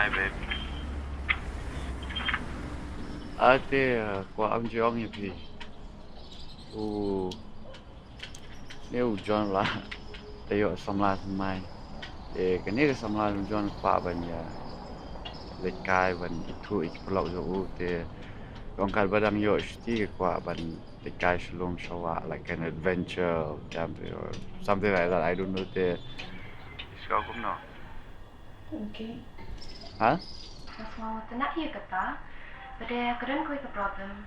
Hi, babe. Ate, qua ông John như thì. U, nếu John là, tayo samla mai. Cái này cái samla John qua bên ya, lệ cai bên itu ikplau zo u te. Kung kadang yo shti qua bên lệ cai shalom shawa like an adventure camp or something like that. I don't know te. Isko cũng no. Okay. Hả? Mas mau tenak ya kata. Pada keren kau ke problem.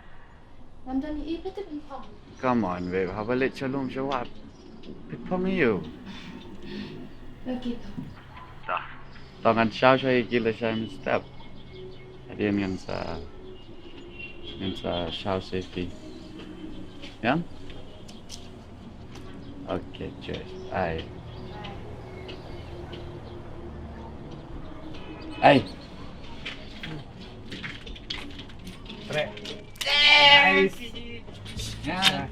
Namdan ni betul infom. Come on, babe. Have a let shalom shawa. Pitpong you. Begitu. Da. Tangan siya siya ikila siya step. Adiyan yan sa shower safety. Yan? Okay, cheers. Ay. Ay! Pre. Nice. Yan.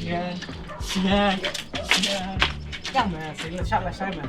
Yan. Yan. Yan. Yan man, sige lang siya man.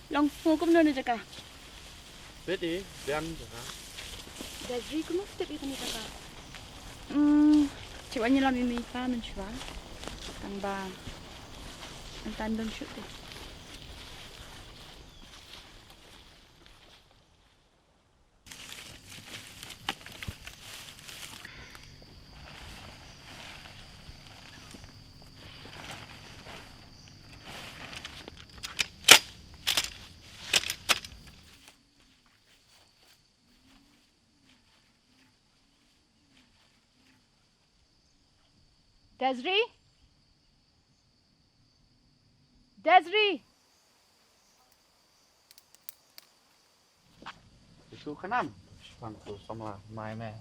Long phu cũng nên được cả. Biết đi, Ben hả? Để gì cũng mất tiếp đi cả. Chị anh làm mì pha mình chua. Tăng ba. Anh tan đơn chút đi. Desri? Desri? Isu kanam. Pangku samla mai me.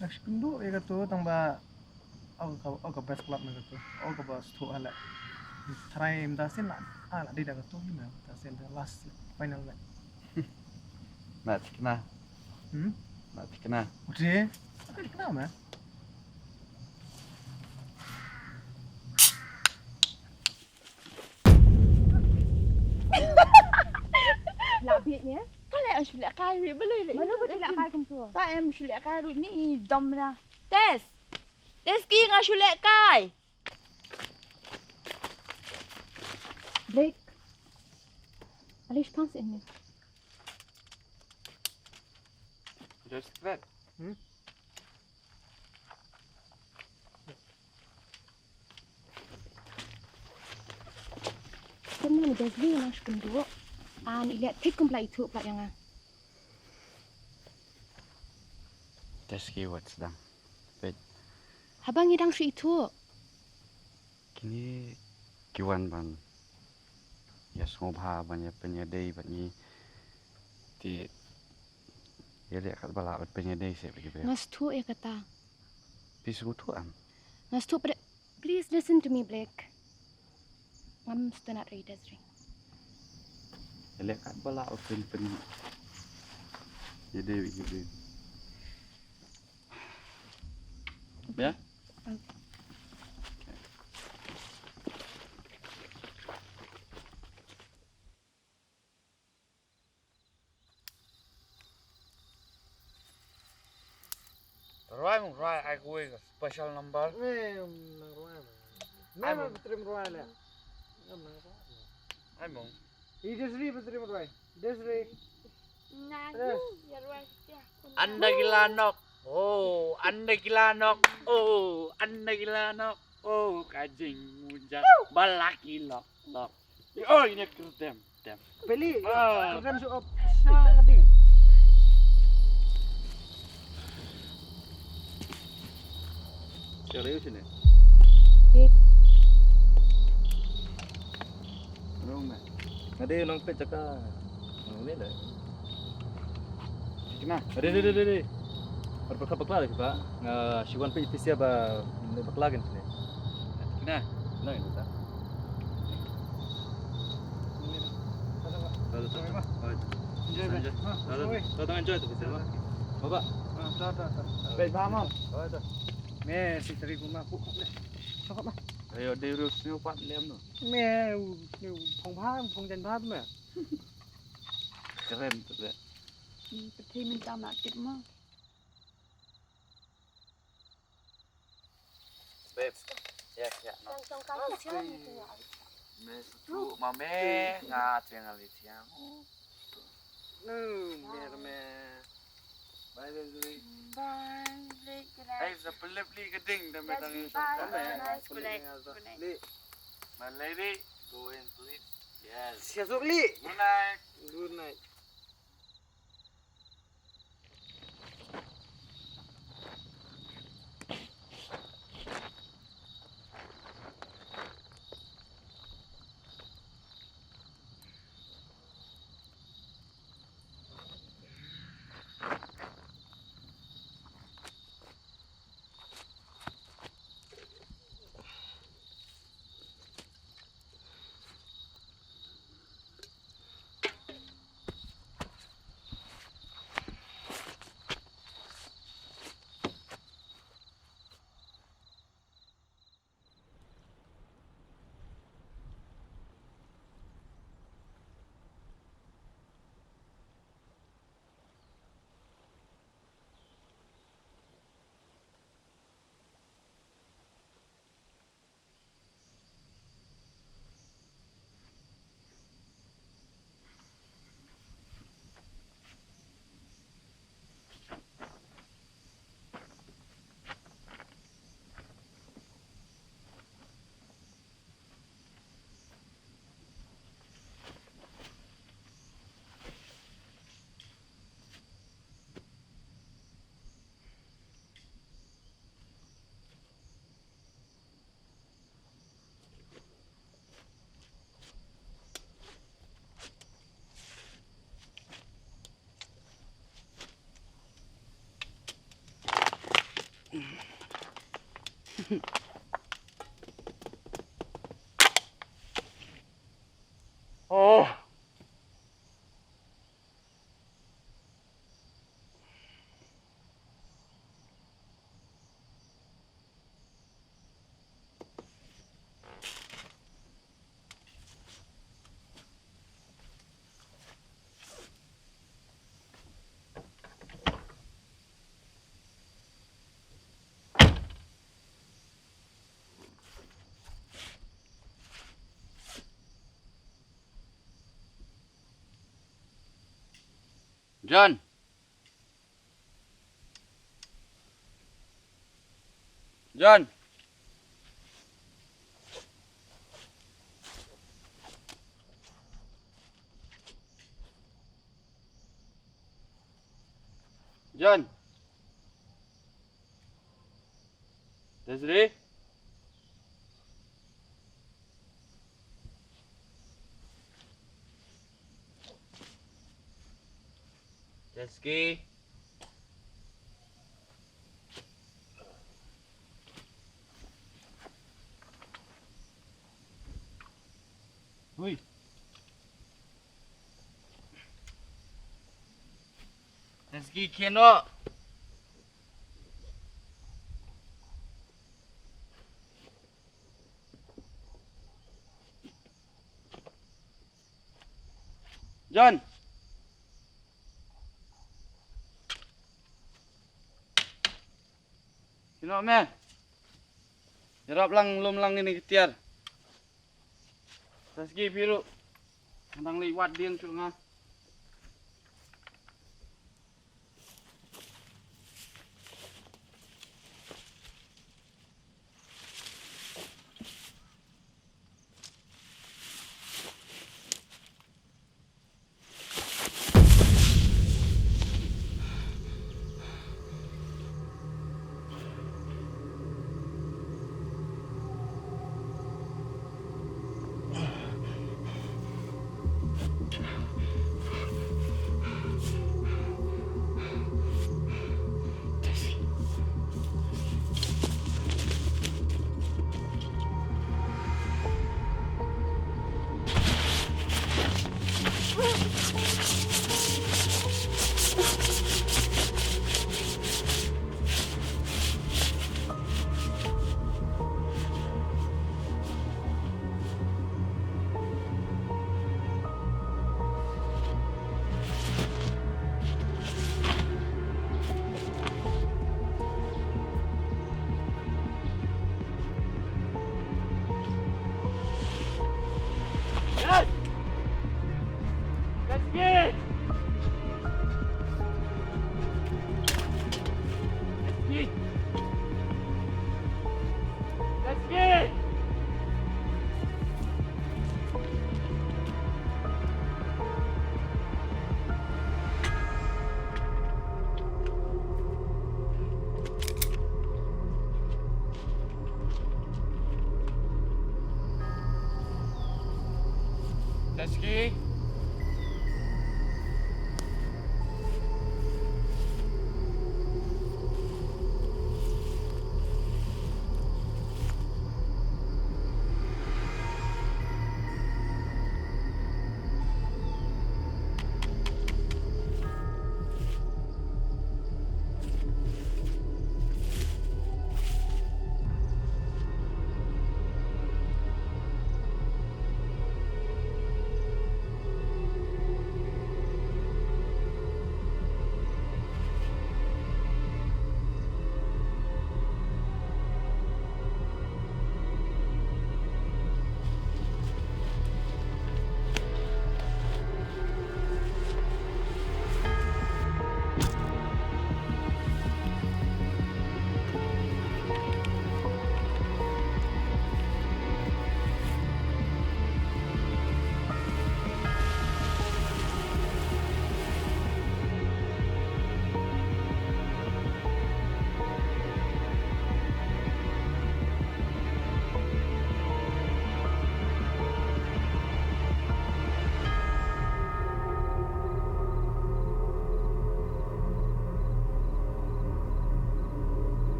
Nagsikundu ya kato tang ba au ka best club na kato. Au ka ba sto ala. Try im dasin ala di da kato ni na dasin the last final na. Nak tikna. Nak tikna. Udah. Apa kenapa man? Lạ biệt nhé. Có lẽ anh lẹ cay rồi mới lên. Mới lúc lẹ cay không thua. Ta em lẹ cay rồi ní dom ra. Des. Des kia ngà lẹ cay. Break. Alish pass in me. Just that. Kena Desri yang aku dulu. Ni lihat tik kumpla itu pak yang Teski what's dang. Bet Habang idang si itu. kini kiwan ban. Ya sngobha ban ya penyedai ban ni. Ti ya lihat kat bala bat penyedai se bagi be. Ngas tu ya kata. Pisu tu am. Ngas tu pada. Please listen to me, Blake. Ngam setengah ready Desri. Ya lihat kat bala pen ya dai bagi be. Ya? kue special number. Memang terima ruang lah. Ai mong. Desri terima ruang. Desri. Nah, Terus. ya ruang ya. Anda gilanok. Oh, Anda gilanok. Oh, Anda gilanok. Oh, kajing mujak balaki lok lok. Oh, ini kerdem. Dem. Beli. Ah. Program suap. Sa ding. Serius ini. Babe. Rumah. Ada nong pet cakap. Ni dah. Kena. Ada. Berpekal lagi pak. Syuan pe ipisi apa? Bekal lagi ni. Kena. Nah ini tak. Lalu tak. Lalu. Datang enjoy tu bisa pak. Bapak. Baik paham. Oh itu. Meh si teri rumah puk leh. Cakap mah. Ayo dirus ni upat lem tu. Meh phong pha phong jan pha tu meh. Keren tu deh. Peti minta nak tip mah. Beb. Ya ya. Langsung kaki siang tu. Mes tu mame ngat yang ali tiang. Meh. Bye bye. Bang, break Ai zapelep li keding dan metang ni. Li. My lady, go in please. Yes. Siasuk li. Good night. Good night. Oh. John. John. John. Desiree. Reski. Hui. Reski keno. John. Tengok men. Jarap lang lum lang ini ketiar. Sagi biru. Nang liwat dia tu ngah. Rizky.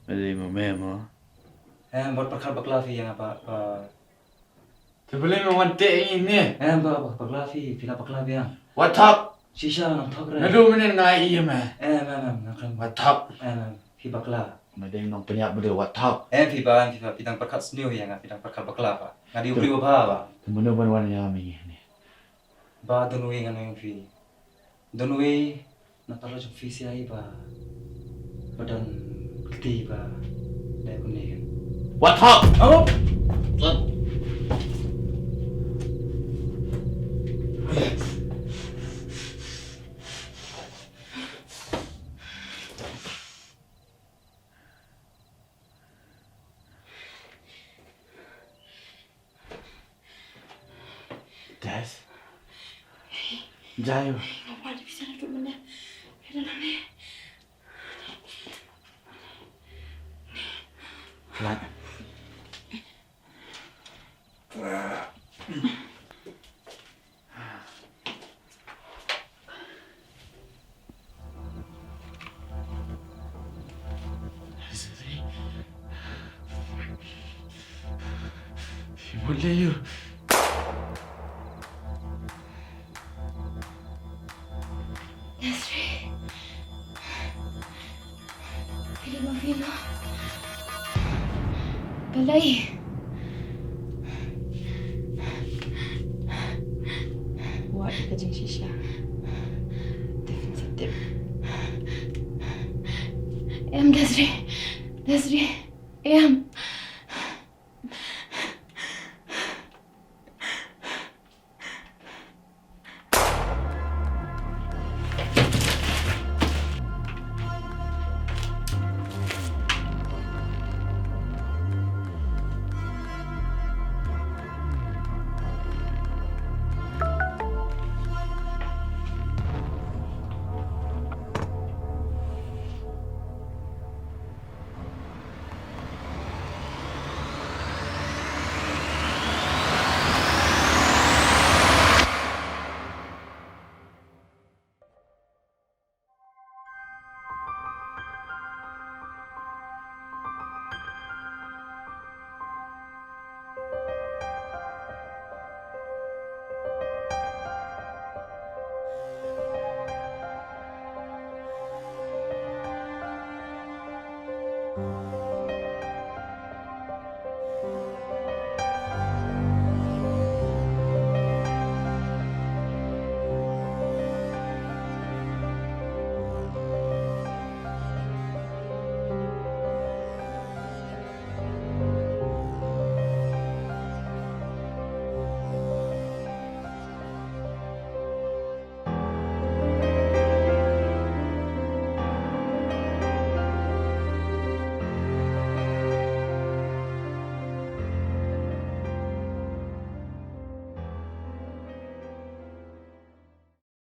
Mali mo memo. Buat perkal baklavi yang apa? Sebelum memantik ini. Buat baklavi, pila baklavi yang. Watak. Shisha nang thok re. Nadu mana ngai iya mah. Nakam. Watak. Pi bakla. Madeng nong penyak berde watak. Pi pidang perkal sniu yang pidang perkal baklava. Ngadi ubri ba. Mana ban yami ini. Ba donui ngano yang fi. Donui na talo jok fi si ai ba. Badan gede ba. Dai kuning. Watak. Oh. Des. Jayo. Apa dia bisa duduk mana? Ada nama. Lat. Boleh you. Nasri. Hindi mo Vino. Balay. Buat kita jeng Shisha. Sensitif. Nasri. Nasri.